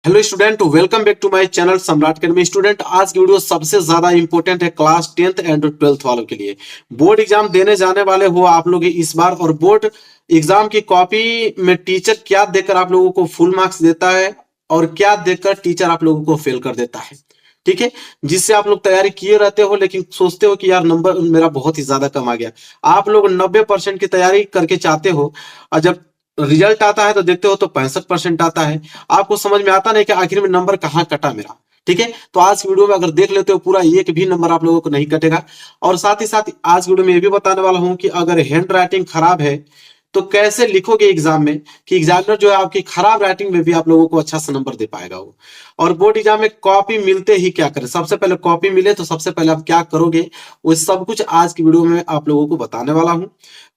Hello student, welcome back to my channel Samrat academy. Student, आज की video सबसे ज्यादा इंपॉर्टेंट है क्लास 10th एंड 12th वालों के लिए। बोर्ड एग्जाम देने जाने वाले हो आप लोग इस बार, और बोर्ड एग्जाम की कॉपी में टीचर क्या देकर आप लोगों को फुल मार्क्स देता है और क्या देकर टीचर आप लोगों को फेल कर देता है। ठीक है, जिससे आप लोग तैयारी किए रहते हो लेकिन सोचते हो कि यार नंबर मेरा बहुत ही ज्यादा कम आ गया। आप लोग 90% की तैयारी करके चाहते हो और जब रिजल्ट आता है तो देखते हो तो 65% आता है। आपको समझ में आता नहीं कि आखिर में नंबर कहाँ कटा मेरा। ठीक है, तो आज की वीडियो में अगर देख लेते हो पूरा एक भी नंबर आप लोगों को नहीं कटेगा। और साथ ही साथ आज वीडियो में ये भी बताने वाला हूं कि अगर हैंड राइटिंग खराब है तो कैसे लिखोगे एग्जाम में कि एग्जामिनर जो है आपकी खराब राइटिंग में भी आप लोगों को अच्छा सा नंबर दे पाएगा वो। और बोर्ड एग्जाम में कॉपी मिलते ही क्या करें, सबसे पहले कॉपी मिले तो सबसे पहले आप क्या करोगे वो सब कुछ आज की वीडियो में आप लोगों को बताने वाला हूं।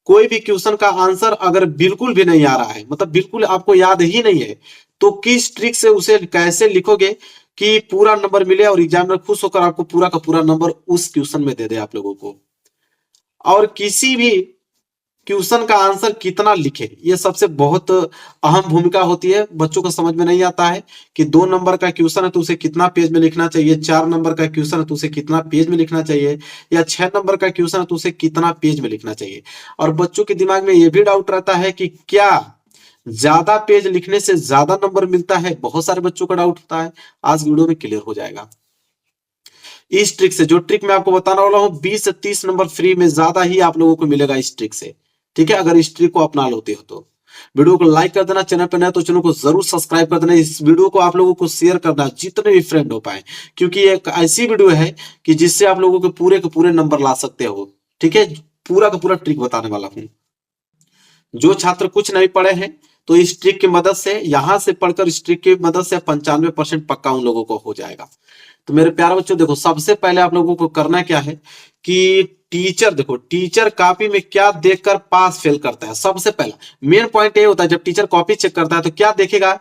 कोई भी क्वेश्चन का आंसर अगर बिल्कुल भी नहीं आ रहा है, मतलब बिल्कुल आपको याद ही नहीं है, तो किस ट्रिक से उसे कैसे लिखोगे कि पूरा नंबर मिले और एग्जामिनर खुश होकर आपको पूरा का पूरा नंबर उस क्वेश्चन में दे दे आप लोगों को। और किसी भी क्वेश्चन का आंसर कितना लिखे, ये सबसे बहुत अहम भूमिका होती है। बच्चों को समझ में नहीं आता है कि 2 नंबर का क्वेश्चन है तो उसे कितना पेज में लिखना चाहिए, 4 नंबर का क्वेश्चन है तो उसे कितना पेज में लिखना चाहिए, या 6 नंबर का क्वेश्चन है तो उसे कितना पेज में लिखना चाहिए। और बच्चों के दिमाग में यह भी डाउट रहता है कि क्या ज्यादा पेज लिखने से ज्यादा नंबर मिलता है। बहुत सारे बच्चों का डाउट होता है, आज वीडियो में क्लियर हो जाएगा इस ट्रिक से। जो ट्रिक मैं आपको बताने वाला हूं 20 से 30 नंबर फ्री में ज्यादा ही आप लोगों को मिलेगा इस ट्रिक से। ठीक है, अगर इस ट्रिक को अपना लेते हो तो वीडियो को लाइक कर देना, चैनल पर नया तो चैनल को जरूर सब्सक्राइब कर देना। इस वीडियो को आप लोगों को शेयर करना जितने भी फ्रेंड हो पाए, क्योंकि एक ऐसी वीडियो है कि जिससे आप लोगों के पूरे नंबर ला सकते हो। ठीक है, पूरा का पूरा ट्रिक बताने वाला हूं। जो छात्र कुछ नहीं पढ़े हैं तो इस ट्रिक की मदद से, यहां से पढ़कर इस ट्रिक की मदद से 95% पक्का उन लोगों को हो जाएगा। तो मेरे प्यारे बच्चों देखो, सबसे पहले आप लोगों को करना क्या है कि टीचर देखो, टीचर कॉपी में क्या देखकर पास फेल करता है। सबसे पहला मेन पॉइंट ये होता है, जब टीचर कॉपी चेक करता है तो क्या देखेगा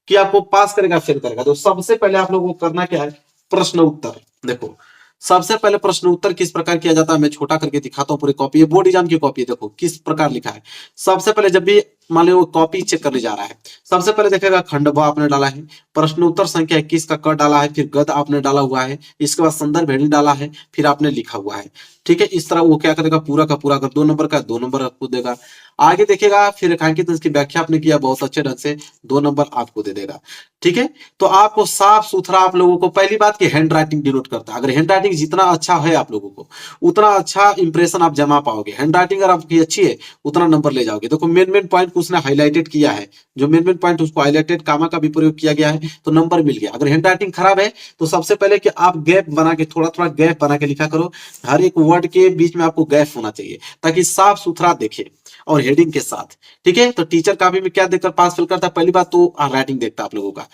कि आपको पास करेगा फेल करेगा। तो सबसे पहले आप लोगों को करना क्या है, प्रश्न उत्तर। देखो, सबसे पहले प्रश्न उत्तर किस प्रकार किया जाता है मैं छोटा करके दिखाता हूँ। पूरी कॉपी है, बोर्ड एग्जाम की कॉपी है, देखो किस प्रकार लिखा है। सबसे पहले जब भी मान लो कॉपी चेक करने जा रहा है, सबसे पहले देखेगा खंड ब आपने डाला है, प्रश्न उत्तर संख्या 21 का क डाला है, फिर गद आपने डाला हुआ है, इसके बाद संदर्भ हेडिंग डाला है, फिर आपने लिखा हुआ है। ठीक है, इस तरह वो क्या करेगा, पूरा का पूरा, अगर 2 नंबर का 2 नंबर आपको देगा। आगे देखेगा फिर रेखांकित इसकी व्याख्या आपने किया बहुत अच्छे ढंग से, 2 नंबर आपको दे देगा। ठीक है, तो आपको साफ सुथरा आप लोगों को पहली बात की हैंड राइटिंग डिनोट करता है। अगर हैंड राइटिंग जितना अच्छा है आप लोगों को उतना अच्छा इंप्रेशन आप जमा पाओगे। हैंड राइटिंग अगर आपकी अच्छी है उतना नंबर ले जाओगे। देखो मेन पॉइंट उसने हाईलाइटेड किया है, जो मेन पॉइंट उसको हाईलाइटेड कामा का भी प्रयोग किया गया है तो नंबर मिल गया। अगर हैंड राइटिंग खराब है तो सबसे पहले कि आप गैप बना के, थोड़ा थोड़ा गैप बना के लिखा करो। हर एक वर्ड के बीच में आपको गैप होना चाहिए ताकि साफ सुथरा देखे और हेडिंग के साथ। ठीक है, तो टीचर कॉपी में क्या देखकर पास फेल करता है, पहली बात तो राइटिंग देखता है आप लोगों का।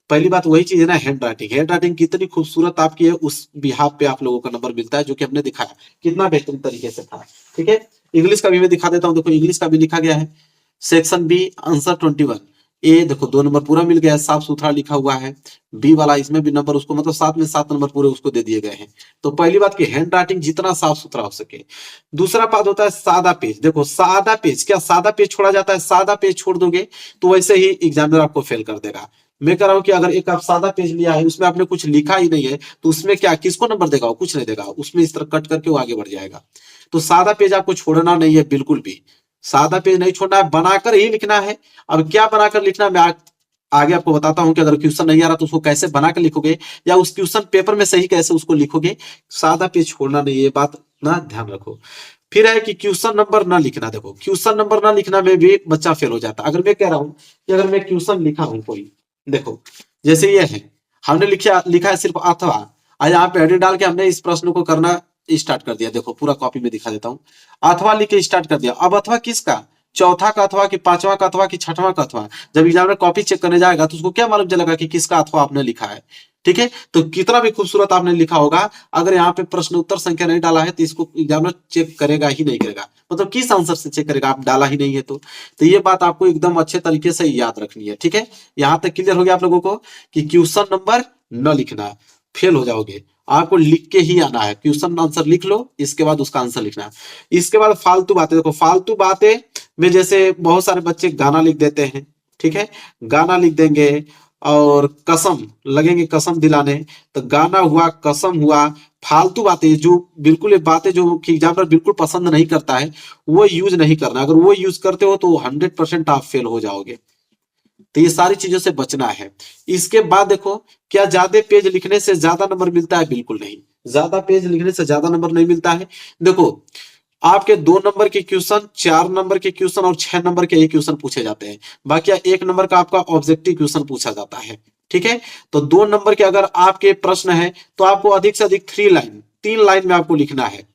पहली बात वही चीज है ना, हैंड राइटिंग। हैंड राइटिंग कितनी खूबसूरत आपकी है उस बिहाफ पे आप लोगों का नंबर मिलता है, जो कि हमने दिखाया कितना बेहतरीन तरीके से था। ठीक है, इंग्लिश का भी मैं दिखा देता हूँ। देखो इंग्लिश का भी लिखा गया है, सेक्शन बी आंसर 21 ए। देखो 2 नंबर पूरा मिल गया है, साफ सुथरा लिखा हुआ है। बी वाला इसमें भी नंबर उसको, मतलब 7 में 7 नंबर पूरे उसको दे दिए गए हैं। तो पहली बात की हैंड राइटिंग जितना साफ सुथरा हो सके। दूसरा बात होता है सादा पेज। देखो सादा पेज, क्या सादा पेज छोड़ा जाता है? सादा पेज छोड़ दोगे तो वैसे ही एग्जामिनर आपको फेल कर देगा। मैं कह रहा हूं कि अगर एक आप सादा पेज लिया है, उसमें आपने कुछ लिखा ही नहीं है, तो उसमें क्या किसको नंबर देगा? वो कुछ नहीं देगा, उसमें इस तरह कट करके वो आगे बढ़ जाएगा। तो सादा पेज आपको छोड़ना नहीं है बिल्कुल भी। सादा पेज नहीं छोड़ना है, बनाकर ही लिखना है। अब क्या बनाकर लिखना है मैं आगे आपको बताता हूं कि अगर क्वेश्चन नहीं आ रहा तो उसको कैसे बनाकर लिखोगे, या उस क्वेश्चन पेपर में सही कैसे उसको लिखोगे। सादा पेज छोड़ना नहीं, ये बात ना ध्यान रखो। फिर है कि क्वेश्चन नंबर ना लिखना। देखो क्वेश्चन नंबर ना लिखना में भी बच्चा फेल हो जाता है। अगर मैं कह रहा हूं कि अगर मैं क्वेश्चन लिखा हूं कोई, देखो जैसे ये है, हमने लिखा है सिर्फ अथवा, आज यहाँ पे हेडिंग डाल के हमने इस प्रश्न को करना स्टार्ट कर दिया। देखो पूरा कॉपी में दिखा देता हूँ, अथवा लिख के स्टार्ट कर दिया। अब अथवा किसका, चौथा का अथवा कि पांचवा का अथवा कि छठवां का अथवा? जब एग्जामिनर कॉपी चेक करने जाएगा तो उसको क्या मालूम चलेगा कि किसका अथवा आपने लिखा है। ठीक है, तो कितना भी खूबसूरत आपने लिखा होगा, अगर यहाँ पे प्रश्न उत्तर संख्या नहीं डाला है तो इसको एग्जामिनर चेक करेगा ही नहीं करेगा। मतलब किस आंसर से चेक करेगा, आप डाला ही नहीं है तो ये बात आपको एकदम अच्छे तरीके से याद रखनी है। ठीक है, यहाँ तक क्लियर हो गया आप लोगों को कि क्वेश्चन नंबर न लिखना, फेल हो जाओगे। आपको लिख के ही आना है, क्वेश्चन आंसर लिख लो, इसके बाद उसका आंसर लिखना है। इसके बाद फालतू बातें। देखो फालतू बातें में जैसे बहुत सारे बच्चे गाना लिख देते हैं। ठीक है, गाना लिख देंगे, और कसम लगेंगे कसम दिलाने। तो गाना हुआ, कसम हुआ, फालतू बातें जो बिल्कुल, ये बातें जो कि एग्जामिनर बिल्कुल पसंद नहीं करता है, वो यूज नहीं करना। अगर वो यूज करते हो तो 100% आप फेल हो जाओगे। तो ये सारी चीजों से बचना है। इसके बाद देखो, क्या ज्यादा पेज लिखने से ज्यादा नंबर मिलता है? बिल्कुल नहीं, ज्यादा पेज लिखने से ज्यादा नंबर नहीं मिलता है। देखो, आपके 2 नंबर के क्वेश्चन, 4 नंबर के क्वेश्चन और 6 नंबर के एक क्वेश्चन पूछे जाते हैं। बाकी 1 नंबर का आपका ऑब्जेक्टिव क्वेश्चन पूछा जाता है। ठीक है, तो 2 नंबर के अगर आपके प्रश्न है तो आपको अधिक से अधिक 3 लाइन, 3 लाइन में आपको लिखना है।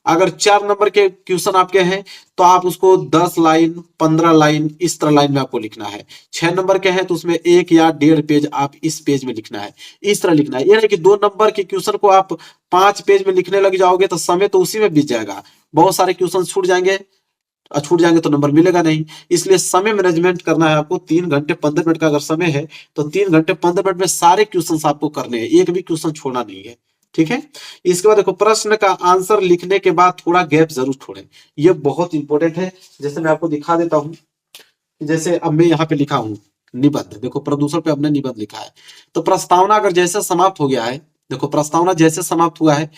अगर 4 नंबर के क्वेश्चन आपके हैं तो आप उसको 10 लाइन, 15 लाइन, इस तरह लाइन में आपको लिखना है। 6 नंबर के हैं तो उसमें 1 या 1.5 पेज आप इस पेज में लिखना है, इस तरह लिखना है। ये नहीं कि 2 नंबर के क्वेश्चन को आप 5 पेज में लिखने लग जाओगे तो समय तो उसी में बीत जाएगा, बहुत सारे क्वेश्चन छूट जाएंगे, और छूट जाएंगे तो नंबर मिलेगा नहीं। इसलिए समय मैनेजमेंट करना है आपको। 3 घंटे 15 मिनट का अगर समय है तो 3 घंटे 15 मिनट में सारे क्वेश्चन आपको करने हैं, एक भी क्वेश्चन छोड़ना नहीं है। ठीक है, इसके बाद देखो, प्रश्न का आंसर लिखने के बाद थोड़ा गैप जरूर छोड़ें, ये बहुत इंपॉर्टेंट है। जैसे मैं आपको दिखा देता हूं, जैसे अब मैं यहाँ पे लिखा हूं निबंध, देखो प्रदूषण पे हमने निबंध लिखा है। तो प्रस्तावना अगर जैसे समाप्त हो गया है, देखो प्रस्तावना जैसे समाप्त हुआ है,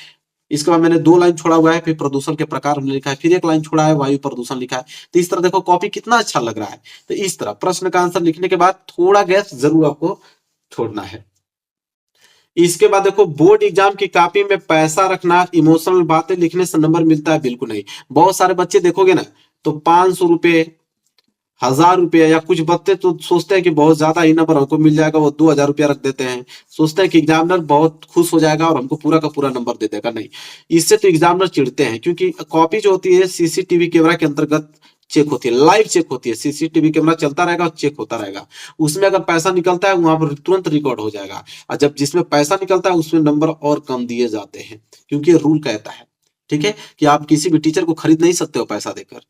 इसके बाद मैंने 2 लाइन छोड़ा हुआ है, फिर प्रदूषण के प्रकार हमने लिखा है, फिर 1 लाइन छोड़ा है, वायु प्रदूषण लिखा है। तो इस तरह देखो कॉपी कितना अच्छा लग रहा है। तो इस तरह प्रश्न का आंसर लिखने के बाद थोड़ा गैप जरूर आपको छोड़ना है। इसके बाद देखो, बोर्ड एग्जाम की कॉपी में पैसा रखना, इमोशनल बातें लिखने से नंबर मिलता है? बिल्कुल नहीं। बहुत सारे बच्चे देखोगे ना, तो 500 रुपए, 1000 रुपये, या कुछ बच्चे तो सोचते हैं कि बहुत ज्यादा ही नंबर हमको मिल जाएगा, वो 2000 रुपया रख देते हैं, सोचते हैं कि एग्जामिनर बहुत खुश हो जाएगा और हमको पूरा का पूरा नंबर दे देगा। नहीं, इससे तो एग्जामिनर चिढ़ते हैं, क्योंकि कॉपी जो होती है सीसीटीवी कैमरा के अंतर्गत चेक होती है, लाइव चेक होती है। सीसीटीवी कैमरा चलता रहेगा और चेक होता रहेगा। उसमें अगर पैसा निकलता है वहां पर तुरंत रिकॉर्ड हो जाएगा, और जब जिसमें पैसा निकलता है उसमें नंबर और कम दिए जाते हैं, क्योंकि रूल कहता है, ठीक है, कि आप किसी भी टीचर को खरीद नहीं सकते हो पैसा देकर।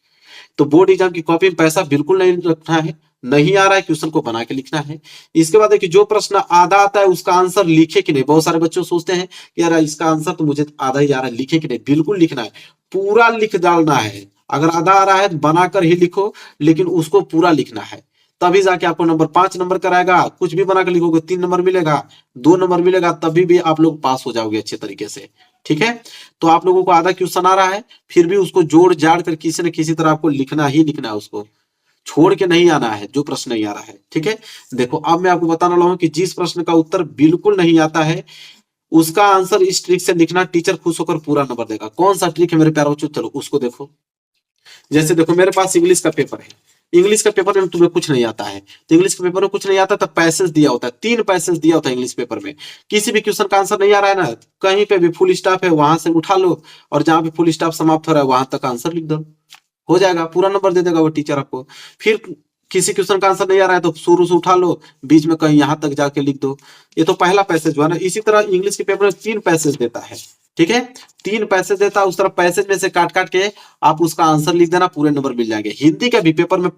तो बोर्ड एग्जाम की कॉपी में पैसा बिल्कुल नहीं रखना है। नहीं आ रहा है क्वेश्चन को बना के लिखना है। इसके बाद देखिए, जो प्रश्न आधा आता है उसका आंसर लिखे कि नहीं। बहुत सारे बच्चे सोचते हैं कि यार इसका आंसर तो मुझे आधा ही आ रहा है, लिखे कि नहीं। बिल्कुल लिखना है, पूरा लिख डालना है। अगर आधा आ रहा है तो बनाकर ही लिखो, लेकिन उसको पूरा लिखना है, तभी जाके आपको नंबर 5 नंबर कराएगा। कुछ भी बनाकर लिखोगे 3 नंबर मिलेगा, 2 नंबर मिलेगा, तभी भी आप लोग पास हो जाओगे अच्छे तरीके से। ठीक है, तो आप लोगों को आधा क्वेश्चन आ रहा है, फिर भी उसको जोड़ जाड़ कर किसी न किसी तरह आपको लिखना ही लिखना है, उसको छोड़ के नहीं आना है जो प्रश्न नहीं आ रहा है। ठीक है, देखो अब मैं आपको बताने वाला हूं कि जिस प्रश्न का उत्तर बिल्कुल नहीं आता है उसका आंसर इस ट्रिक से लिखना, टीचर खुश होकर पूरा नंबर देगा। कौन सा ट्रिक है मेरे प्यारे बच्चों, चलो उसको देखो। जैसे देखो, मेरे पास इंग्लिश का पेपर है, इंग्लिश का पेपर में तुम्हें कुछ नहीं आता है, तो इंग्लिश के पेपर में कुछ नहीं आता तो पैसेज दिया होता है, 3 पैसेज दिया होता है इंग्लिश पेपर में। किसी भी क्वेश्चन का आंसर नहीं आ रहा है ना, कहीं पे भी फुल स्टॉप है वहां से उठा लो, और जहां पे फुल स्टॉप समाप्त हो रहा है वहां तक आंसर लिख दो, हो जाएगा, पूरा नंबर दे देगा वो टीचर आपको। फिर किसी क्वेश्चन का आंसर नहीं आ रहा है तो शुरू से उठा लो, बीच में कहीं यहां तक जाके लिख दो। ये तो पहला पैसेज हुआ ना। इसी तरह इंग्लिश के पेपर में 3 पैसेज देता है। ठीक है, 3 पैसेज देता है, उस तरह पैसेज में से काट काट के आप उसका आंसर लिख देना, पूरे नंबर मिल जाएंगे। हिंदी के भी पेपर में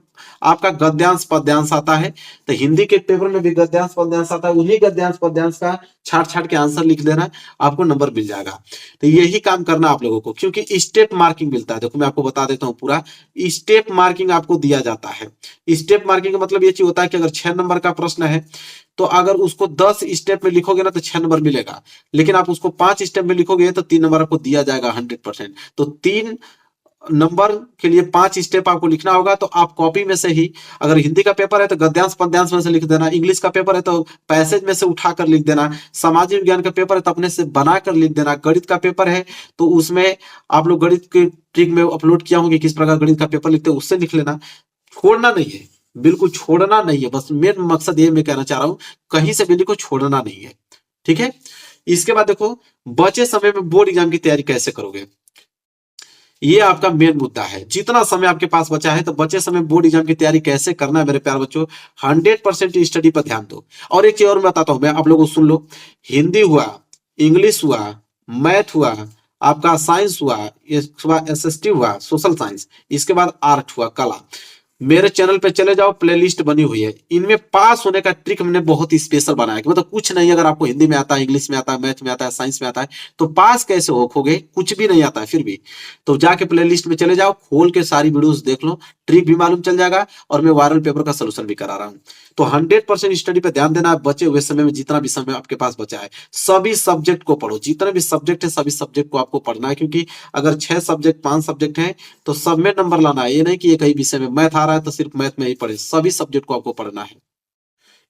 आपका गद्यांश पद्यांश आता है, तो हिंदी के पेपर में भी गद्यांश पद्यांश आता है, उन्हीं गद्यांश पद्यांश का छाट छाट के आंसर लिख देना, आपको नंबर मिल जाएगा। तो यही काम करना आप लोगों को, क्योंकि स्टेप मार्किंग मिलता है। देखो मैं आपको बता देता हूँ, पूरा स्टेप मार्किंग आपको दिया जाता है। स्टेप मार्किंग का मतलब ये चीज होता है कि अगर 6 नंबर का प्रश्न है तो अगर उसको 10 स्टेप में लिखोगे ना तो 6 नंबर मिलेगा, लेकिन आप उसको 5 स्टेप में लिखोगे तो 3 नंबर आपको दिया जाएगा 100%। तो 3 नंबर के लिए 5 स्टेप आपको लिखना होगा। तो आप कॉपी में से ही, अगर हिंदी का पेपर है तो गद्यांश पद्यांश में से लिख देना, इंग्लिश का पेपर है तो पैसेज में से उठा कर लिख देना, सामाजिक विज्ञान का पेपर है तो अपने से बना कर लिख देना, गणित का पेपर है तो उसमें आप लोग गणित के ट्रिक में अपलोड किया होंगे किस प्रकार गणित का पेपर लिखते हैं, उससे लिख लेना। छोड़ना नहीं है, बिल्कुल छोड़ना नहीं है। बस मेन मकसद ये मैं कहना चाह रहा हूं, कहीं से भी लिखो, छोड़ना नहीं है। ठीक है, इसके बाद देखो, बचे समय में बोर्ड एग्जाम की तैयारी कैसे करोगे, ये आपका मेन मुद्दा है। जितना समय आपके पास बचा है तो बचे समय बोर्ड एग्जाम की तैयारी कैसे करना है मेरे प्यारे बच्चों, 100% स्टडी पर ध्यान दो। और एक चीज और मैं बताता हूं, मैं आप लोगों को सुन लो। हिंदी हुआ, इंग्लिश हुआ, मैथ हुआ, आपका साइंस हुआ, इसके बाद एसएसटी हुआ, सोशल साइंस, इसके बाद आर्ट हुआ, कला। मेरे चैनल पे चले जाओ, प्लेलिस्ट बनी हुई है। इनमें पास होने का ट्रिक हमने बहुत ही स्पेशल बनाया है, मतलब कुछ नहीं, अगर आपको हिंदी में आता है, इंग्लिश में आता है, मैथ में आता है, साइंस में आता है, तो पास कैसे होगे, कुछ भी नहीं आता है फिर भी। तो जाके प्लेलिस्ट में चले जाओ, खोल के सारी वीडियोस देख लो, ट्रिक भी मालूम चल जाएगा, और मैं वायरल पेपर का सोल्यूशन भी करा रहा हूँ। तो 100% स्टडी पे ध्यान देना है। बचे हुए समय में जितना भी समय आपके पास बचा है, सभी सब्जेक्ट को पढ़ो, जितने भी सब्जेक्ट है सभी सब्जेक्ट को आपको पढ़ना है, क्योंकि अगर 6 सब्जेक्ट 5 सब्जेक्ट हैं तो सब में नंबर लाना है। ये नहीं कि एक ही विषय में मैथ आ रहा है तो सिर्फ मैथ में ही पढ़े, सभी सब्जेक्ट को आपको पढ़ना है।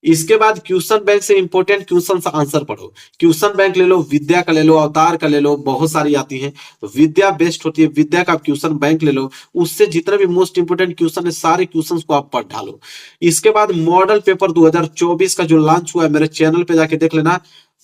इसके बाद क्वेश्चन बैंक से इंपॉर्टेंट क्वेश्चन आंसर पढ़ो। क्वेश्चन बैंक ले लो, विद्या का ले लो, अवतार का ले लो, बहुत सारी आती है। विद्या बेस्ट होती है, विद्या का क्वेश्चन बैंक ले लो, उससे जितने भी मोस्ट इंपोर्टेंट क्वेश्चन है सारे क्वेश्चंस को आप पढ़ डालो। इसके बाद मॉडल पेपर 2024 का जो लॉन्च हुआ है, मेरे चैनल पे जाके देख लेना,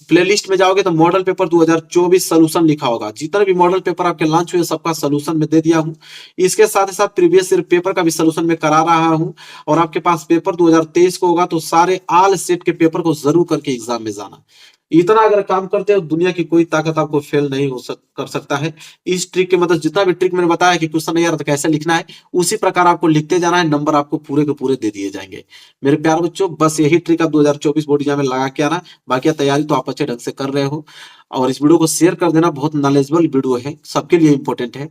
प्लेलिस्ट में जाओगे तो मॉडल पेपर 2024 सोल्यूशन लिखा होगा। जितने भी मॉडल पेपर आपके लॉन्च हुए सबका सोल्यूशन में दे दिया हूं। इसके साथ ही साथ प्रीवियस ईयर पेपर का भी सोल्यूशन में करा रहा हूं। और आपके पास पेपर 2023 को होगा तो सारे ऑल सेट के पेपर को जरूर करके एग्जाम में जाना। इतना अगर काम करते हो, दुनिया की कोई ताकत आपको फेल नहीं कर सकता है। इस ट्रिक के मतलब जितना भी ट्रिक मैंने बताया कि क्वेश्चन नहीं आ रहा तो कैसे लिखना है, उसी प्रकार आपको लिखते जाना है, नंबर आपको पूरे के पूरे दे दिए जाएंगे। मेरे प्यारे बच्चों, बस यही ट्रिक आप 2024 बोर्ड एग्जाम में लगा के आना। बाकी तैयारी तो आप अच्छे ढंग से कर रहे हो, और इस वीडियो को शेयर कर देना, बहुत नॉलेजेबल वीडियो है, सबके लिए इंपॉर्टेंट है।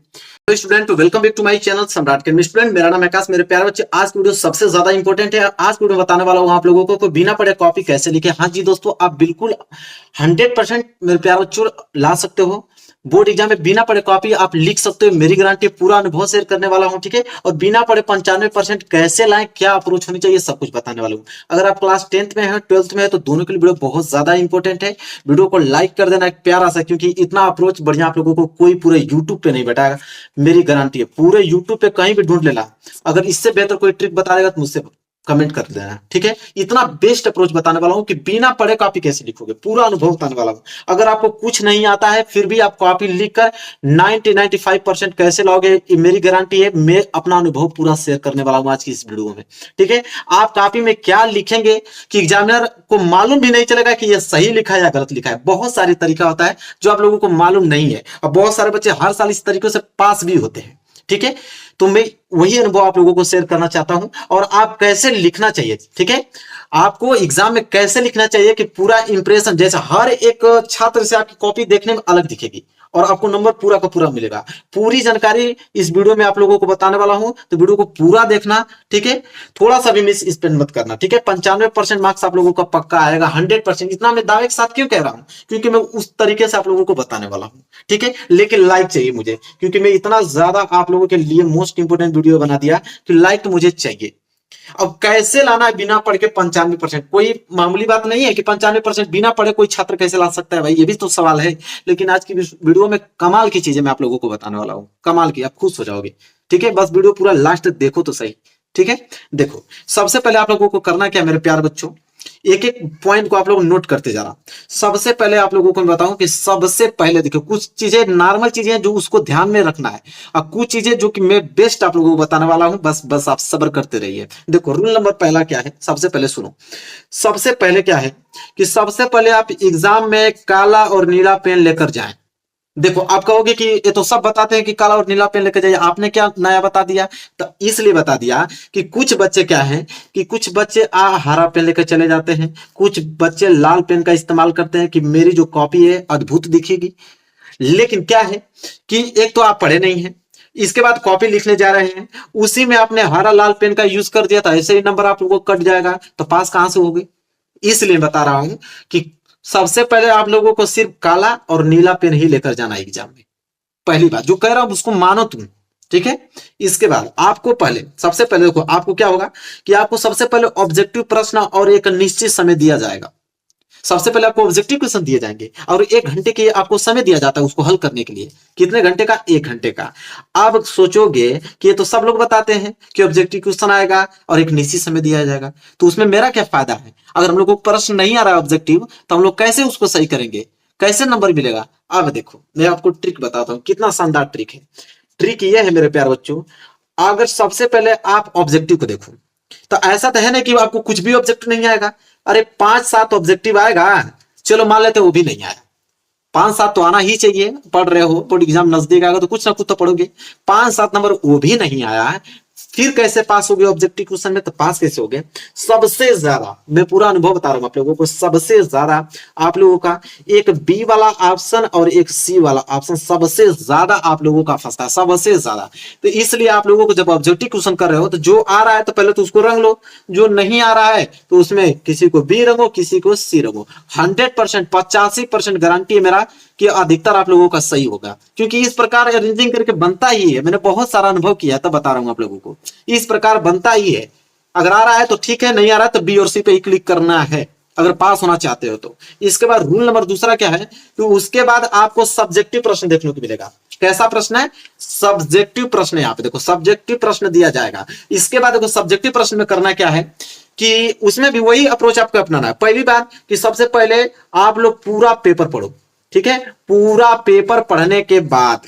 Student, welcome back to my channel Samrat academy. Student, मेरा नाम है आकाश। मेरे प्यारे बच्चे, आज की वीडियो सबसे ज्यादा इंपॉर्टेंट है। आज वीडियो बताने वाला हूं आप लोगों को बिना पढ़े कॉपी कैसे लिखे। हाँ जी दोस्तों, आप बिल्कुल 100% मेरे प्यारे बच्चों ला सकते हो। बोर्ड एग्जाम में बिना पढ़े कॉपी आप लिख सकते हो, मेरी गारंटी, पूरा अनुभव शेयर करने वाला हूं, ठीक है। और बिना पढ़े 95% कैसे लाएं, क्या अप्रोच होनी चाहिए, सब कुछ बताने वाला हूं। अगर आप क्लास 10th में है, 12th में है, तो दोनों के लिए वीडियो बहुत ज्यादा इंपॉर्टेंट है। वीडियो को लाइक कर देना एक प्यारा सा, क्योंकि इतना अप्रोच बढ़िया आप लोगों को कोई पूरे यूट्यूब पे नहीं बैठाएगा, मेरी गारंटी है। पूरे यूट्यूब पे कहीं भी ढूंढ लेना, अगर इससे बेहतर कोई ट्रिक बता देगा तो मुझसे कमेंट कर देना, ठीक है। इतना बेस्ट अप्रोच बताने वाला हूं कि बिना पढ़े कॉपी कैसे लिखोगे, पूरा अनुभव बताने वाला हूं। अगर आपको कुछ नहीं आता है फिर भी आप कॉपी लिखकर 90-95% कैसे लाओगे, मेरी गारंटी है। मैं अपना अनुभव पूरा शेयर करने वाला हूं आज की इस वीडियो में, ठीक है। आप कॉपी में क्या लिखेंगे कि एग्जामिनर को मालूम भी नहीं चलेगा कि यह सही लिखा है या गलत लिखा है। बहुत सारी तरीका होता है जो आप लोगों को मालूम नहीं है, और बहुत सारे बच्चे हर साल इस तरीके से पास भी होते हैं, ठीक है। तो मैं वही अनुभव आप लोगों को शेयर करना चाहता हूं, और आप कैसे लिखना चाहिए, ठीक है। आपको एग्जाम में कैसे लिखना चाहिए कि पूरा इंप्रेशन, जैसे हर एक छात्र से आपकी कॉपी देखने में अलग दिखेगी और आपको नंबर पूरा का पूरा मिलेगा। पूरी जानकारी इस वीडियो में आप लोगों को बताने वाला हूं, तो वीडियो को पूरा देखना, ठीक है। थोड़ा सा भी मिस स्पेंड मत करना, ठीक है। 95% मार्क्स आप लोगों का पक्का आएगा, 100%। इतना मैं दावे के साथ क्यों कह रहा हूं, क्योंकि मैं उस तरीके से आप लोगों को बताने वाला हूं, ठीक है। लेकिन लाइक चाहिए मुझे, क्योंकि मैं इतना ज्यादा आप लोगों के लिए मोस्ट इंपोर्टेंट वीडियो बना दिया कि लाइक तो मुझे चाहिए। अब कैसे लाना है बिना पढ़ के 95%, कोई मामूली बात नहीं है कि 95% बिना पढ़े कोई छात्र कैसे ला सकता है भाई, ये भी तो सवाल है। लेकिन आज की वीडियो में कमाल की चीजें मैं आप लोगों को बताने वाला हूं, कमाल की, आप खुश हो जाओगे, ठीक है। बस वीडियो पूरा लास्ट देखो तो सही, ठीक है। देखो, सबसे पहले आप लोगों को करना क्या मेरे प्यारे बच्चों, एक एक पॉइंट को आप लोग नोट करते जाना। सबसे पहले आप लोगों को मैं बताऊं कि सबसे पहले देखो, कुछ चीजें नॉर्मल चीजें हैं जो उसको ध्यान में रखना है, और कुछ चीजें जो कि मैं बेस्ट आप लोगों को बताने वाला हूं। बस आप सब्र करते रहिए। देखो, रूल नंबर पहला क्या है, सबसे पहले सुनो। सबसे पहले क्या है कि सबसे पहले आप एग्जाम में काला और नीला पेन लेकर जाएं। देखो, आप कहोगे कि ये तो सब बताते हैं कि काला और नीला पेन लेकर जाइए, आपने क्या नया बता दिया। तो इसलिए बता दिया कि कुछ बच्चे क्या हैं कि कुछ बच्चे हरा पेन लेकर चले जाते हैं, कुछ बच्चे लाल पेन का इस्तेमाल करते हैं कि मेरी जो कॉपी है अद्भुत दिखेगी। लेकिन क्या है कि एक तो आप पढ़े नहीं है, इसके बाद कॉपी लिखने जा रहे हैं, उसी में आपने हरा लाल पेन का यूज कर दिया, तो ऐसे ही नंबर आप लोगों को कट जाएगा, तो पास कहां से होगे। इसलिए बता रहा हूं कि सबसे पहले आप लोगों को सिर्फ काला और नीला पेन ही लेकर जाना है एग्जाम में। पहली बात जो कह रहा हूं उसको मानो तुम, ठीक है। इसके बाद आपको सबसे पहले देखो, आपको क्या होगा कि आपको सबसे पहले ऑब्जेक्टिव प्रश्न और एक निश्चित समय दिया जाएगा। सबसे पहले आपको ऑब्जेक्टिव क्वेश्चन दिए जाएंगे और 1 घंटे के आपको समय दिया जाता है उसको हल करने के लिए। कितने घंटे का? 1 घंटे का। आप सोचोगे कि ये तो सब लोग बताते हैं कि ऑब्जेक्टिव क्वेश्चन आएगा और एक निश्चित समय दिया जाएगा, तो उसमें मेरा क्या फायदा है? अगर हम लोग को प्रश्न नहीं आ रहा है ऑब्जेक्टिव, तो हम लोग कैसे उसको सही करेंगे, कैसे नंबर मिलेगा? अब देखो, मैं आपको ट्रिक बताता हूं, कितना शानदार ट्रिक है। ट्रिक ये है मेरे प्यारे बच्चों, अगर सबसे पहले आप ऑब्जेक्टिव को देखो, तो ऐसा तो है ना कि आपको कुछ भी ऑब्जेक्टिव नहीं आएगा। अरे 5-7 ऑब्जेक्टिव आएगा, चलो मान लेते वो भी नहीं आया। 5-7 तो आना ही चाहिए, पढ़ रहे हो, बोर्ड एग्जाम नजदीक आएगा तो कुछ ना कुछ तो पढ़ोगे। 5-7 नंबर वो भी नहीं आया है, फिर कैसे पास हो गए ऑब्जेक्टिव क्वेश्चन में? तो पास कैसे हो गए, सबसे ज्यादा, मैं पूरा अनुभव बता रहा हूं आप लोगों को, सबसे ज्यादा आप लोगों का एक बी वाला ऑप्शन और एक सी वाला ऑप्शन सबसे ज्यादा आप लोगों का फंसता है, सबसे ज्यादा। तो इसलिए आप लोगों को जब ऑब्जेक्टिव क्वेश्चन कर रहे हो तो जो आ रहा है तो पहले तो उसको रंग लो, जो नहीं आ रहा है तो उसमें किसी को बी रंगो किसी को सी रंगो। 100% 85% गारंटी है मेरा कि अधिकतर आप लोगों का सही होगा, क्योंकि इस प्रकार अरेंजिंग करके बनता ही है। मैंने बहुत सारा अनुभव किया तब बता रहा हूं आप लोगों को, इस प्रकार बनता ही है। अगर आ रहा है तो ठीक है, नहीं आ रहा है तो बी और सी पे ही क्लिक करना है अगर पास होना चाहते हो तो। इसके बाद रूल नंबर दूसरा क्या है, तो उसके बाद आपको सब्जेक्टिव प्रश्न देखने को मिलेगा। कैसा प्रश्न है? सब्जेक्टिव प्रश्न। यहाँ पे देखो सब्जेक्टिव प्रश्न दिया जाएगा। इसके बाद देखो सब्जेक्टिव प्रश्न में करना क्या है कि उसमें भी वही अप्रोच आपको अपनाना है। पहली बात कि सबसे पहले आप लोग पूरा पेपर पढ़ो, ठीक है? पूरा पेपर पढ़ने के बाद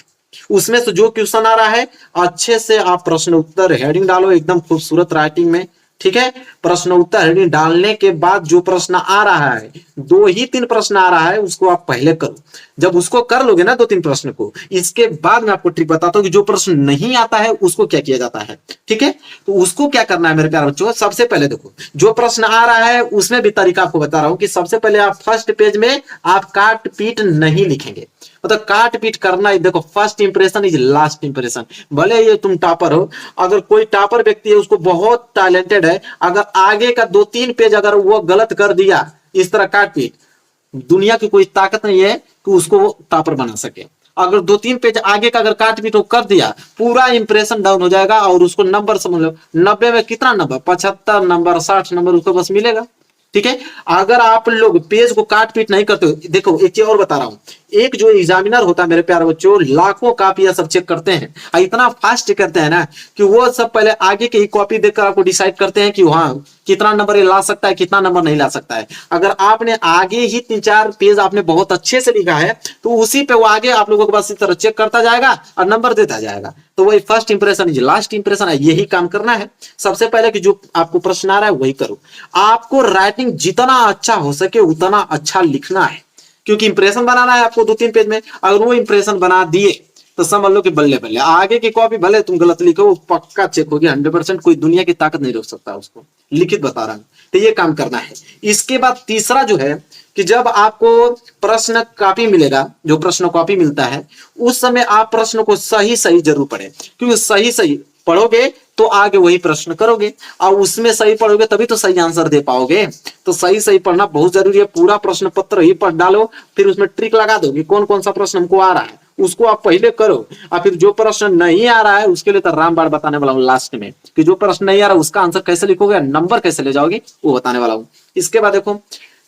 उसमें से जो क्वेश्चन आ रहा है अच्छे से आप प्रश्न उत्तर हेडिंग डालो एकदम खूबसूरत राइटिंग में, ठीक है? प्रश्न उत्तर हेडिंग डालने के बाद जो प्रश्न आ रहा है, 2 ही 3 प्रश्न आ रहा है, उसको आप पहले करो। जब उसको कर लोगे ना 2-3 प्रश्न को, इसके बाद मैं आपको ट्रिक बताता हूं कि जो प्रश्न नहीं आता है उसको क्या किया जाता है, ठीक है? तो उसको क्या करना है मेरे प्यारे बच्चों, सबसे पहले देखो जो प्रश्न आ रहा है उसमें भी तरीका आपको बता रहा हूं कि सबसे पहले आप फर्स्ट पेज में आप काट पीट नहीं लिखेंगे, मतलब काट पीट करना ही। देखो first impression is last impression. भले ये तुम टॉपर हो, अगर कोई टॉपर व्यक्ति है उसको बहुत टैलेंटेड है, अगर आगे का 2-3 पेज अगर वो गलत कर दिया इस तरह काट पीट, दुनिया की कोई ताकत नहीं है कि उसको वो टॉपर बना सके। अगर 2-3 पेज आगे का अगर काट पीट कर दिया, पूरा इंप्रेशन डाउन हो जाएगा और उसको नंबर समझ लो 90 में कितना नंबर, 75 नंबर 60 नंबर उसको बस मिलेगा, ठीक है? अगर आप लोग पेज को काट पीट नहीं करते हो, देखो एक चीज और बता रहा हूं, एक जो एग्जामिनर होता है मेरे प्यारे बच्चों, लाखों कॉपियां सब चेक करते हैं, इतना फास्ट करते हैं ना कि वो सब पहले आगे की कॉपी देखकर आपको डिसाइड करते हैं कि हाँ कितना नंबर ये ला सकता है कितना नंबर नहीं ला सकता है। अगर आपने आगे ही 3-4 पेज आपने बहुत अच्छे से लिखा है तो उसी पे वो आगे आप लोगों के पास इस तरह चेक करता जाएगा और नंबर देता जाएगा। तो वही first impression is last impression है, यही काम करना है। सबसे पहले कि जो आपको प्रश्न आ रहा है वही करो। आपको राइटिंग जितना अच्छा हो सके उतना अच्छा लिखना है, क्योंकि इंप्रेशन बनाना है आपको 2-3 पेज में। अगर वो इंप्रेशन बना दिए तो समझ लो कि बल्ले बल्ले, आगे की कॉपी भले तुम गलत लिखो वो पक्का चेक होगी 100%, कोई दुनिया की ताकत नहीं रोक सकता उसको, लिखित बता रहा हूं। तो ये काम करना है। इसके बाद तीसरा जो है कि जब आपको प्रश्न कॉपी मिलेगा, जो प्रश्न कॉपी मिलता है, उस समय आप प्रश्न को सही सही जरूर पढ़ें, क्योंकि सही सही पढ़ोगे तो आगे वही प्रश्न करोगे, और उसमें सही पढ़ोगे तभी तो सही आंसर दे पाओगे। तो सही सही पढ़ना बहुत जरूरी है। पूरा प्रश्न पत्र ही पढ़ डालो, फिर उसमें ट्रिक लगा दो कि कौन कौन सा प्रश्न हमको आ रहा है, उसको आप पहले करो, और फिर जो प्रश्न नहीं आ रहा है उसके लिए तो रामबाण बताने वाला हूं लास्ट में, कि जो प्रश्न नहीं आ रहा उसका आंसर कैसे लिखोगे, नंबर कैसे ले जाओगे, वो बताने वाला हूं। इसके बाद देखो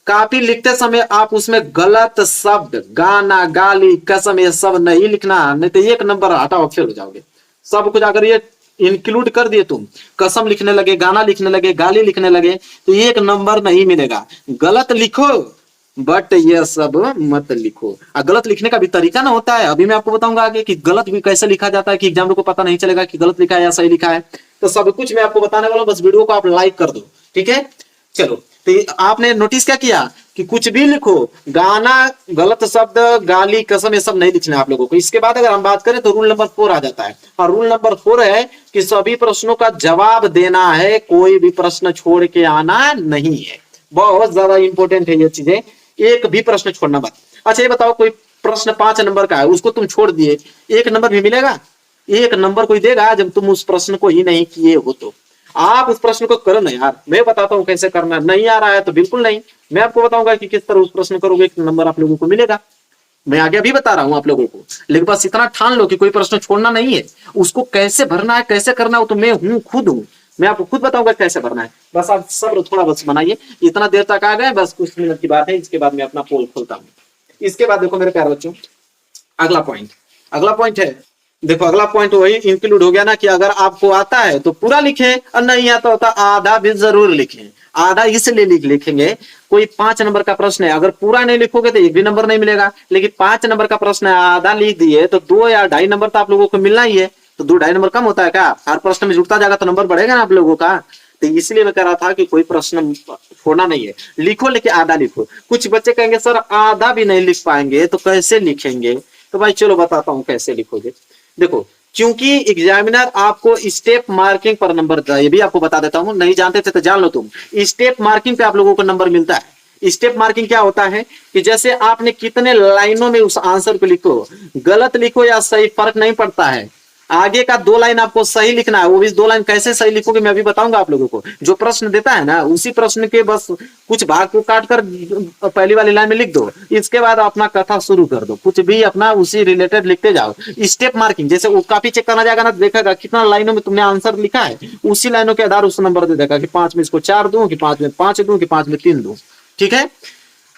कॉपी लिखते समय आप उसमें गलत शब्द, गाना, गाली, कसम, ये सब नहीं लिखना, नहीं तो 1 नंबर हटाओ फेल हो जाओगे। सब कुछ अगर ये इंक्लूड कर दिए, तुम कसम लिखने लगे, गाना लिखने लगे, गाली लिखने लगे, तो 1 नंबर नहीं मिलेगा। गलत लिखो बट ये सब मत लिखो। गलत लिखने का भी तरीका ना होता है, अभी मैं आपको बताऊंगा आगे कि गलत भी कैसे लिखा जाता है, कि एग्जाम को पता नहीं चलेगा कि गलत लिखा है या सही लिखा है। तो सब कुछ मैं आपको बताने वाला हूं, बस वीडियो को आप लाइक कर दो, ठीक है? चलो, तो आपने नोटिस क्या किया कि कुछ भी लिखो, गाना, गलत शब्द, गाली, कसम, ये सब नहीं लिखना है आप लोगों को। इसके बाद अगर हम बात करें तो रूल नंबर 4 आ जाता है, और रूल नंबर 4 है कि सभी प्रश्नों का जवाब देना है, कोई भी प्रश्न छोड़ के आना नहीं है। बहुत ज्यादा इंपॉर्टेंट है ये चीजें, एक भी प्रश्न छोड़ना मत। अच्छा ये बताओ, कोई प्रश्न 5 नंबर का है, उसको तुम छोड़ दिए, 1 नंबर भी मिलेगा? 1 नंबर कोई देगा जब तुम उस प्रश्न को ही नहीं किए हो। तो आप उस प्रश्न को करो ना यार, मैं बताता हूं कैसे करना। नहीं आ रहा है तो बिल्कुल नहीं, मैं आपको बताऊंगा कि किस तरह उस प्रश्न करोगे, 1 नंबर आप लोगों को मिलेगा। मैं आगे अभी बता रहा हूं आप लोगों को, लेकिन बस इतना ठान लो कि कोई प्रश्न छोड़ना नहीं है। उसको कैसे भरना है, कैसे करना है, तो मैं हूं, खुद हूं, मैं आपको खुद बताऊंगा कैसे भरना है। बस आप सब्र थोड़ा बस बनाइए। इतना देर तक आ गए, बस कुछ मिनट की बात है, इसके बाद मैं अपना पोल खोलता हूं। इसके बाद देखो मेरे प्यारे बच्चों, अगला पॉइंट है, देखो अगला पॉइंट वही इंक्लूड हो गया ना कि अगर आपको आता है तो पूरा लिखें, और नहीं आता होता आधा भी जरूर लिखें। आधा इसलिए लिखेंगे, कोई 5 नंबर का प्रश्न है, अगर पूरा नहीं लिखोगे तो 1 भी नंबर नहीं मिलेगा। लेकिन 5 नंबर का प्रश्न है, आधा लिख दिए तो 2 या 2.5 नंबर तो आप लोगों को मिलना ही है। तो 2-2.5 नंबर कम होता है क्या? हर प्रश्न में जुड़ता जाएगा तो नंबर बढ़ेगा ना आप लोगों का। तो इसलिए मैं कह रहा था कि कोई प्रश्न छोड़ना नहीं है, लिखो, लेकिन आधा लिखो। कुछ बच्चे कहेंगे सर आधा भी नहीं लिख पाएंगे तो कैसे लिखेंगे? तो भाई चलो बताता हूं कैसे लिखोगे। देखो क्योंकि एग्जामिनर आपको स्टेप मार्किंग पर नंबर देता है। ये भी आपको बता देता हूं, नहीं जानते थे तो जान लो तुम। स्टेप मार्किंग पे आप लोगों को नंबर मिलता है। स्टेप मार्किंग क्या होता है कि जैसे आपने कितने लाइनों में उस आंसर को लिखो, गलत लिखो या सही फर्क नहीं पड़ता है। आगे का 2 लाइन आपको सही लिखना है, वो भी 2 लाइन कैसे सही लिखोगे मैं अभी बताऊंगा आप लोगों को। जो प्रश्न देता है ना, उसी प्रश्न के बस कुछ भाग को काट कर पहली वाली लाइन में लिख दो, इसके बाद अपना कथा शुरू कर दो, कुछ भी अपना उसी रिलेटेड लिखते जाओ। स्टेप मार्किंग जैसे वो कॉपी चेक करना जाएगा ना, देखेगा कितना लाइनों में तुमने आंसर लिखा है, उसी लाइनों के आधार उस नंबर दे देगा कि 5 में इसको 4 दूं, कि 5 में 5 दूं, कि 5 में 3 दूं। ठीक है।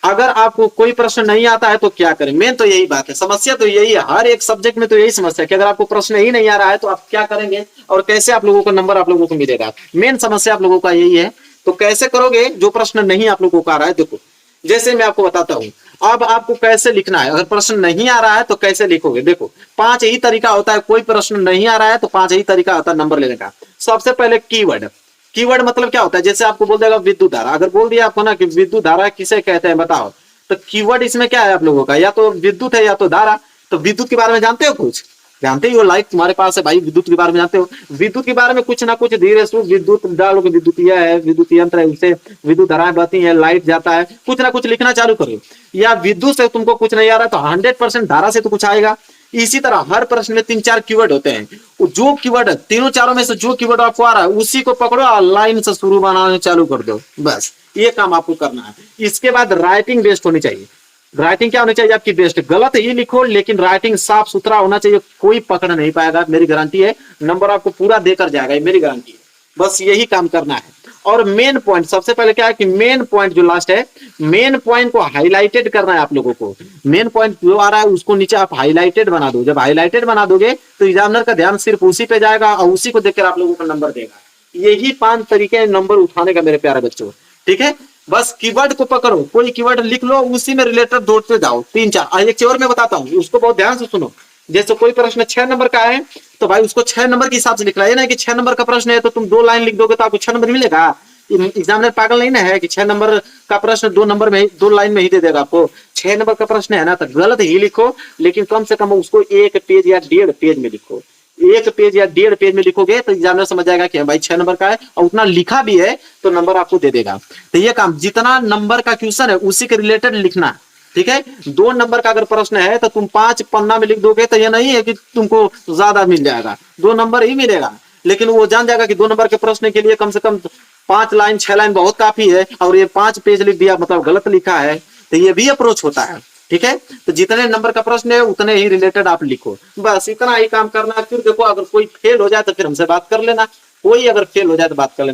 अगर आपको कोई प्रश्न नहीं आता है तो क्या करें, मेन तो यही बात है, समस्या तो यही है, हर एक सब्जेक्ट में तो यही समस्या है कि अगर आपको प्रश्न ही नहीं आ रहा है तो आप क्या करेंगे और कैसे आप लोगों को नंबर आप लोगों को मिलेगा। मेन समस्या आप लोगों का यही है। तो कैसे करोगे जो प्रश्न नहीं आप लोगों को आ रहा है। देखो जैसे मैं आपको बताता हूं, अब आपको कैसे लिखना है। अगर प्रश्न नहीं आ रहा है तो कैसे लिखोगे, देखो 5 ही तरीका होता है। कोई प्रश्न नहीं आ रहा है तो 5 ही तरीका होता है नंबर लेने का। सबसे पहले कीवर्ड। कीवर्ड मतलब क्या होता है, जैसे आपको बोल देगा विद्युत धारा, अगर बोल दिया आपको ना कि विद्युत धारा किसे कहते हैं बताओ, तो कीवर्ड इसमें क्या है आप लोगों का, या तो विद्युत है या तो धारा। तो विद्युत के बारे में जानते हो, कुछ जानते ही हो, लाइट तुम्हारे पास है भाई, विद्युत के बारे में जानते हो। विद्युत के बारे में कुछ ना कुछ धीरे से विद्युत डालोगे, विद्युत है, विद्युत यंत्र है, उससे विद्युत धाराएं बहती है, लाइट जाता है, कुछ ना कुछ लिखना चालू करो। या विद्युत से तुमको कुछ नहीं आ रहा तो 100% धारा से तो कुछ आएगा। इसी तरह हर प्रश्न में 3-4 कीवर्ड होते हैं। जो कीवर्ड तीनों चारों में से जो कीवर्ड आपको आ रहा है उसी को पकड़ो और लाइन से शुरू बनाना चालू कर दो, बस ये काम आपको करना है। इसके बाद राइटिंग बेस्ड होनी चाहिए। राइटिंग क्या होनी चाहिए आपकी, बेस्ट। गलत ही लिखो लेकिन राइटिंग साफ सुथरा होना चाहिए, कोई पकड़ नहीं पाएगा, मेरी गारंटी है। नंबर आपको पूरा देकर जाएगा, मेरी गारंटी है। बस यही काम करना है। और मेन पॉइंट सबसे पहले क्या है कि मेन पॉइंट जो लास्ट है, मेन पॉइंट को हाईलाइटेड करना है आप लोगों को। मेन पॉइंट जो आ रहा है उसको नीचे आप हाईलाइटेड बना दो। जब हाईलाइटेड बना दोगे तो एग्जामिनर का ध्यान सिर्फ उसी पे जाएगा और उसी को देखकर आप लोगों को नंबर देगा। यही 5 तरीके हैं नंबर उठाने का मेरे प्यारे बच्चों। ठीक है, बस कीवर्ड को पकड़ो, कोई कीवर्ड लिख लो, उसी में रिलेटेड दौड़ते जाओ। 3-4 एक और मैं बताता हूँ, उसको बहुत ध्यान से सुनो। जैसे कोई प्रश्न 6 नंबर का है तो भाई उसको 6 नंबर के हिसाब से लिख रहा है ना, कि 6 नंबर का प्रश्न है तो तुम 2 लाइन लिख दोगे तो आपको 6 नंबर मिलेगा। एग्जामिनर पागल नहीं ना है कि 6 नंबर का प्रश्न 2 नंबर में 2 लाइन में ही दे देगा आपको। 6 नंबर का प्रश्न है ना तो गलत ही लिखो, लेकिन कम से कम उसको 1 पेज या 1.5 पेज में लिखो। 1 पेज या 1.5 पेज में लिखोगे तो एग्जामिनर समझ जाएगा कि भाई 6 नंबर का है और उतना लिखा भी है तो नंबर आपको दे देगा। तो ये काम, जितना नंबर का क्वेश्चन है उसी के रिलेटेड लिखना। ठीक है, 2 नंबर का अगर प्रश्न है तो तुम 5 पन्ना में लिख दोगे तो ये नहीं है कि तुमको ज्यादा मिल जाएगा, 2 नंबर ही मिलेगा। लेकिन वो जान जाएगा कि 2 नंबर के प्रश्न के लिए कम से कम 5 लाइन 6 लाइन बहुत काफी है, और ये 5 पेज लिख दिया मतलब गलत लिखा है। तो ये भी अप्रोच होता है। ठीक है, तो जितने नंबर का प्रश्न है उतने ही रिलेटेड आप लिखो, बस इतना ही काम करना है। फिर देखो अगर कोई फेल हो जाए तो फिर हमसे बात कर लेना, कोई अगर फेल हो जाए तो बात कर लेना।